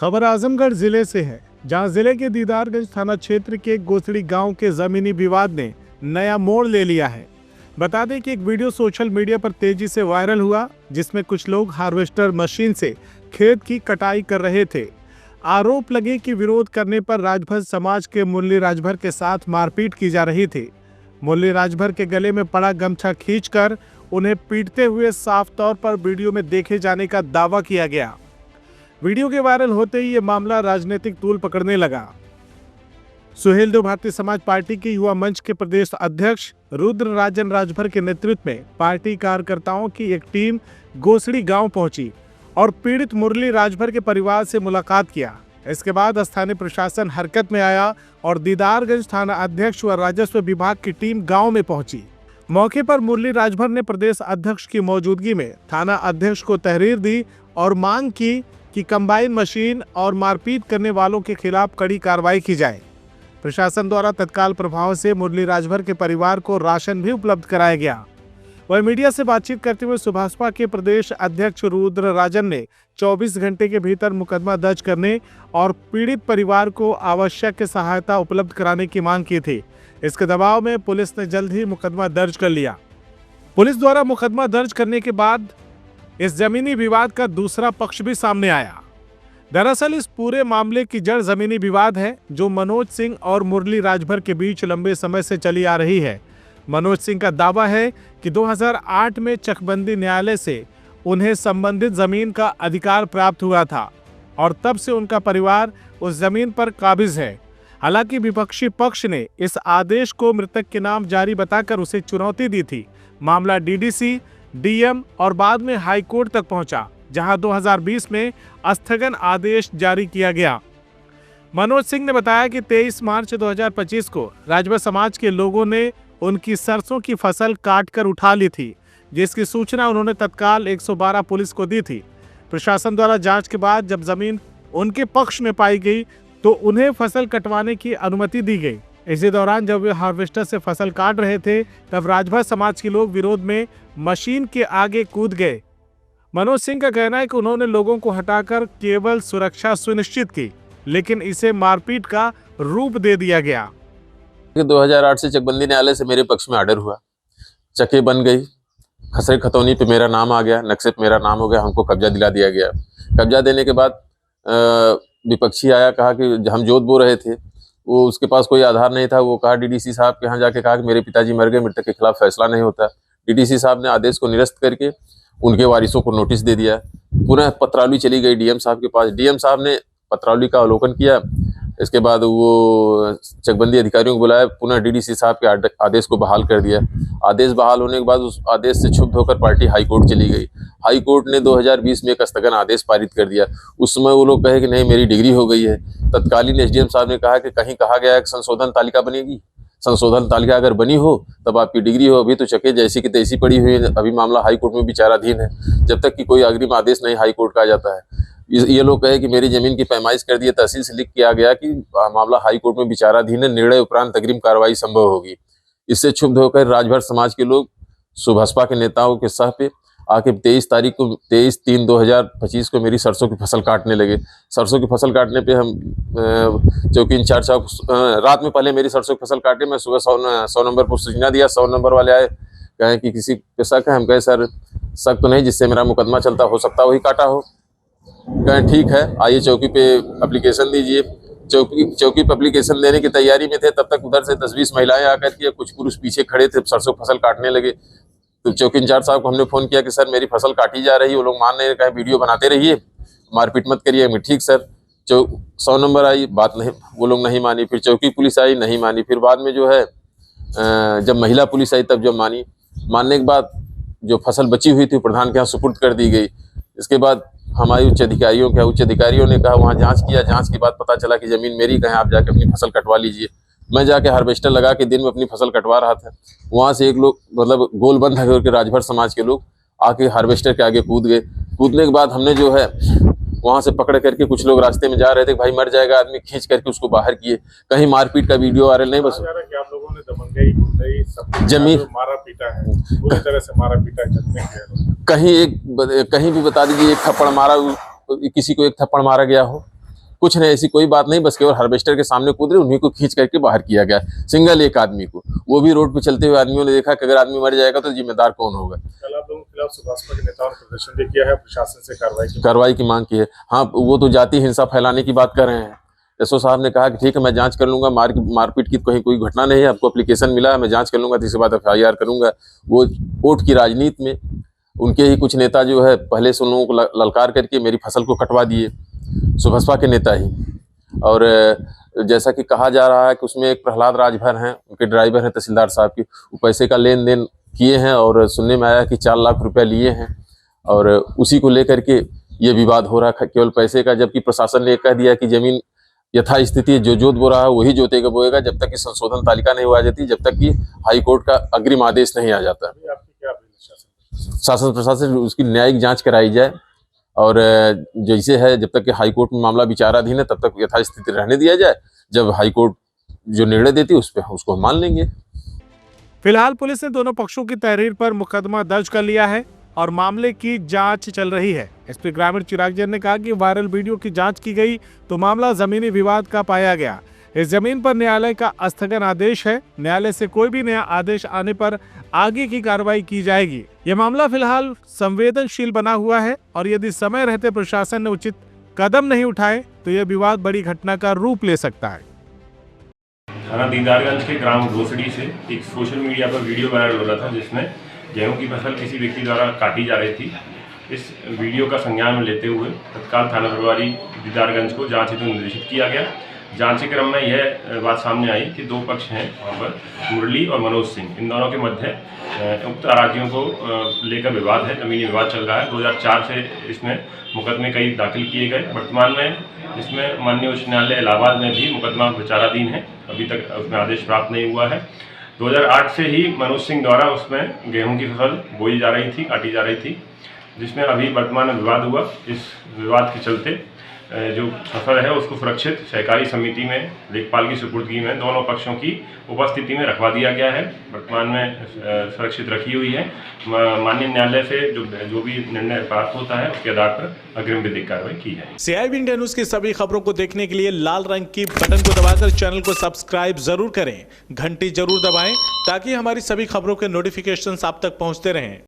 खबर आजमगढ़ जिले से है, जहां जिले के दीदारगंज थाना क्षेत्र के गोसड़ी गांव के जमीनी विवाद ने नया मोड़ ले लिया है। बता दें कि एक वीडियो सोशल मीडिया पर तेजी से वायरल हुआ, जिसमें कुछ लोग हार्वेस्टर मशीन से खेत की कटाई कर रहे थे। आरोप लगे कि विरोध करने पर राजभर समाज के मुरली राजभर के साथ मारपीट की जा रही थी। मुरली राजभर के गले में पड़ा गमछा खींचकर उन्हें पीटते हुए साफ तौर पर वीडियो में देखे जाने का दावा किया गया। वीडियो के वायरल होते ही ये मामला राजनीतिक तूल पकड़ने लगा। सुहेलदेव भारतीय समाज पार्टी के युवा मंच के प्रदेश अध्यक्ष रुद्र राजन राजभर के नेतृत्व में पार्टी कार्यकर्ताओं की एक टीम गोसड़ी गांव पहुंची और पीड़ित मुरली राजभर के परिवार से मुलाकात किया। इसके बाद स्थानीय प्रशासन हरकत में आया और दीदारगंज थाना अध्यक्ष व राजस्व विभाग की टीम गांव में पहुंची। मौके पर मुरली राजभर ने प्रदेश अध्यक्ष की मौजूदगी में थाना अध्यक्ष को तहरीर दी और मांग की कि कंबाइन मशीन और मारपीट करने वालों के खिलाफ कड़ी कार्रवाई की जाए। प्रशासन द्वारा तत्काल प्रभाव से मुरली राजभर के परिवार को राशन भी उपलब्ध कराया गया। वह मीडिया से बातचीत करते हुए सुभाषपा के प्रदेश अध्यक्ष रुद्र राजन ने 24 घंटे के भीतर मुकदमा दर्ज करने और पीड़ित परिवार को आवश्यक सहायता उपलब्ध कराने की मांग की थी। इसके दबाव में पुलिस ने जल्द ही मुकदमा दर्ज कर लिया। पुलिस द्वारा मुकदमा दर्ज करने के बाद इस जमीनी विवाद का दूसरा पक्ष भी सामने आया। दरअसल इस पूरे मामले की जड़ जमीनी विवाद है, जो मनोज सिंह और मुरली राजभर के बीच लंबे समय से चली आ रही है। मनोज सिंह का दावा है कि 2008 में चकबंदी न्यायालय से उन्हें संबंधित जमीन का अधिकार प्राप्त हुआ था और तब से उनका परिवार उस जमीन पर काबिज है। हालांकि विपक्षी पक्ष ने इस आदेश को मृतक के नाम जारी बताकर उसे चुनौती दी थी। मामला डीडीसी, डीएम और बाद में हाई कोर्ट तक पहुंचा, जहां 2020 में स्थगन आदेश जारी किया गया। मनोज सिंह ने बताया कि 23 मार्च 2025 को राजभर समाज के लोगों ने उनकी सरसों की फसल काटकर उठा ली थी, जिसकी सूचना उन्होंने तत्काल 112 पुलिस को दी थी। प्रशासन द्वारा जांच के बाद जब जमीन उनके पक्ष में पाई गई तो उन्हें फसल कटवाने की अनुमति दी गई। इसी दौरान जब वे हार्वेस्टर से फसल काट रहे थे, तब राजभर समाज के लोग विरोध में मशीन के आगे कूद गए। मनोज सिंह का कहना है कि उन्होंने लोगों को हटाकर केवल सुरक्षा सुनिश्चित की, लेकिन इसे मारपीट का रूप दे दिया गया। 2008 से चकबंदी न्यायालय से मेरे पक्ष में आर्डर हुआ, चके बन गई, खसरे खतौनी पे मेरा नाम आ गया, नक्शे पे मेरा नाम हो गया, हमको कब्जा दिला दिया गया। कब्जा देने के बाद विपक्षी आया, कहा कि हम जोत बो रहे थे, वो उसके पास कोई आधार नहीं था। वो कहा डीडीसी साहब के यहाँ जाके कहा कि मेरे पिताजी मर गए, मृतक के खिलाफ फैसला नहीं होता। डीडीसी साहब ने आदेश को निरस्त करके उनके वारिसों को नोटिस दे दिया। पुनः पत्रावली चली गई डीएम साहब के पास। डीएम साहब ने पत्रावली का अवलोकन किया। इसके बाद वो चकबंदी अधिकारियों को बुलाया, पुनः डीडीसी साहब के आदेश को बहाल कर दिया। आदेश बहाल होने के बाद उस आदेश से क्षुब्ध होकर पार्टी हाई कोर्ट चली गई। हाई कोर्ट ने 2020 में एक स्थगन आदेश पारित कर दिया। उस समय वो लोग कहे कि नहीं, मेरी डिग्री हो गई है। तत्कालीन एसडीएम साहब ने कहा कि कहीं कहा गया है कि संशोधन तालिका बनेगी। संशोधन तालिका अगर बनी हो तब आपकी डिग्री हो। अभी तो चके जैसी की तैसी पड़ी हुई है, अभी मामला हाई कोर्ट में विचाराधीन है। जब तक कि कोई अग्रिम आदेश नहीं हाई कोर्ट का आ जाता है। ये लोग कहे कि मेरी जमीन की पैमाइश कर दिए, तहसील से लिख के आ गया कि मामला हाई कोर्ट में विचाराधीन है, निर्णय उपरांत अग्रिम कार्रवाई संभव होगी। इससे क्षुब्ध होकर राजभर समाज के लोग सुभाषपा के नेताओं के सह पे आके 23/3/2025 को मेरी सरसों की फसल काटने लगे। सरसों की फसल काटने पे हम चौकी इंचार्ज साहब रात में पहले मेरी सरसों की फसल काटे, मैं सुबह 100 नंबर पर सूचना दिया। 100 नंबर वाले आए, कहें कि किसी पे शक है। हम कहे सर शक तो नहीं, जिससे मेरा मुकदमा चलता हो सकता वही काटा हो। कहें ठीक है, आइए चौकी पे एप्लीकेशन दीजिए। चौकी पे एप्लीकेशन देने की तैयारी में थे, तब तक उधर से 10-20 महिलाएं आकर के, कुछ पुरुष पीछे खड़े थे, सरसों फसल काटने लगे। तो चौकी इंचार्ज साहब को हमने फोन किया कि सर मेरी फसल काटी जा रही है। वो लोग मान नहीं रहे, वीडियो बनाते रहिए, मारपीट मत करिए। मैं ठीक सर। 100 नंबर आई, बात नहीं, वो लोग नहीं मानी। फिर चौकी पुलिस आई, नहीं मानी। फिर बाद में जो है जब महिला पुलिस आई तब जब मानी। मानने के बाद जो फसल बची हुई थी प्रधान के यहाँ सुपुर्द कर दी गई। इसके बाद हमारे उच्च अधिकारियों ने कहा, वहाँ जांच किया। जांच के बाद पता चला कि जमीन मेरी, कहें आप जाके अपनी फसल कटवा लीजिए। मैं जाके हार्वेस्टर लगा के दिन में अपनी फसल कटवा रहा था। वहाँ से एक लोग, मतलब गोलबंद है के राजभर समाज के लोग आके हार्वेस्टर के आगे कूद गए। कूदने के बाद हमने जो है वहाँ से पकड़ करके, कुछ लोग रास्ते में जा रहे थे, भाई मर जाएगा आदमी, खींच करके उसको बाहर किए। कहीं मारपीट का वीडियो वायरल नहीं, बस जमीन मारा पीटा है, पूरी तरह से मारा पीटा है। कहीं भी बता दीजिए एक थप्पड़ मारा, किसी को एक थप्पड़ मारा गया हो। कुछ नहीं, ऐसी कोई बात नहीं, बस केवल हार्वेस्टर के सामने कूद रहे, उन्हीं को खींच करके बाहर किया गया, सिंगल एक आदमी को, वो भी रोड पे चलते हुए आदमियों ने देखा कि अगर आदमी मर जाएगा तो जिम्मेदार कौन होगा। कल आप लोगों के खिलाफ सुभाषपा के नेताओं ने प्रदर्शन भी किया है, प्रशासन से कार्रवाई की मांग की है। हाँ, वो तो जाति हिंसा फैलाने की बात कर रहे हैं। एसओ साहब ने कहा कि ठीक है, मैं जांच कर लूंगा, मारपीट की कहीं कोई घटना नहीं है, आपको एप्लीकेशन मिला है, मैं जांच कर लूंगा, तीसरी बात FIR करूंगा। वो वोट की राजनीति में उनके ही कुछ नेता जो है पहले से उन लोगों को ललकार करके मेरी फसल को कटवा दिए, सुभाषपा के नेता ही। और जैसा कि कहा जा रहा है कि उसमें एक प्रहलाद राजभर हैं, उनके ड्राइवर हैं तहसीलदार साहब की, वो पैसे का लेन देन किए हैं और सुनने में आया कि 4 लाख रुपया लिए हैं, और उसी को लेकर के ये विवाद हो रहा है केवल पैसे का, जबकि प्रशासन ने कह दिया कि जमीन यथास्थिति जो जोत बो रहा है वही जोतेगा बोएगा, जब तक कि संशोधन तालिका नहीं हुआ जाती, जब तक कि हाई कोर्ट का अग्रिम आदेश नहीं आ जाता। शासन प्रशासन उसकी न्यायिक जांच कराई जाए, और जैसे है जब तक कि हाई कोर्ट में मामला विचाराधीन है तब तक यथास्थिति रहने दिया जाए, जब हाई कोर्ट जो निर्णय देती है उस पर उसको हम मान लेंगे। फिलहाल पुलिस ने दोनों पक्षों की तहरीर पर मुकदमा दर्ज कर लिया है और मामले की जांच चल रही है। एसपी ग्रामीण चिराग जैन ने कहा कि वायरल वीडियो की जांच की गई तो मामला जमीनी विवाद का पाया गया। इस जमीन पर न्यायालय का स्थगन आदेश है, न्यायालय से कोई भी नया आदेश आने पर आगे की कार्रवाई की जाएगी। यह मामला फिलहाल संवेदनशील बना हुआ है और यदि समय रहते प्रशासन ने उचित कदम नहीं उठाए तो यह विवाद बड़ी घटना का रूप ले सकता है। थाना दीदारगंज के ग्राम घोसड़ी से एक सोशल मीडिया पर वीडियो वायरल हो रहा था जिसमें गेहूं की फसल किसी व्यक्ति द्वारा काटी जा रही थी। इस वीडियो का संज्ञान में लेते हुए तत्काल थाना प्रभारी दीदारगंज को जांच हेतु निर्देशित किया गया। जांच के क्रम में यह बात सामने आई कि 2 पक्ष हैं वहाँ पर, मुरली और मनोज सिंह, इन दोनों के मध्य उक्त अराजियों को लेकर विवाद है, जमीनी विवाद चल रहा है। 2004 से इसमें मुकदमे कई दाखिल किए गए। वर्तमान में इसमें माननीय उच्च न्यायालय इलाहाबाद में भी मुकदमा विचाराधीन है, अभी तक उसमें आदेश प्राप्त नहीं हुआ है। 2008 से ही मनोज सिंह द्वारा उसमें गेहूं की फसल बोई जा रही थी, काटी जा रही थी, जिसमें अभी वर्तमान में विवाद हुआ। इस विवाद के चलते जो फसल है उसको सुरक्षित सहकारी समिति में लेखपाल की सुपुर्दगी में दोनों पक्षों की उपस्थिति में रखवा दिया गया है। वर्तमान में सुरक्षित रखी हुई है। माननीय न्यायालय से जो भी निर्णय प्राप्त होता है उसके आधार पर अग्रिम विधिक कार्रवाई की जाए। CIB इंडिया न्यूज की सभी खबरों को देखने के लिए लाल रंग की बटन को दबाकर चैनल को सब्सक्राइब जरूर करें, घंटी जरूर दबाएं ताकि हमारी सभी खबरों के नोटिफिकेशन आप तक पहुंचते रहें।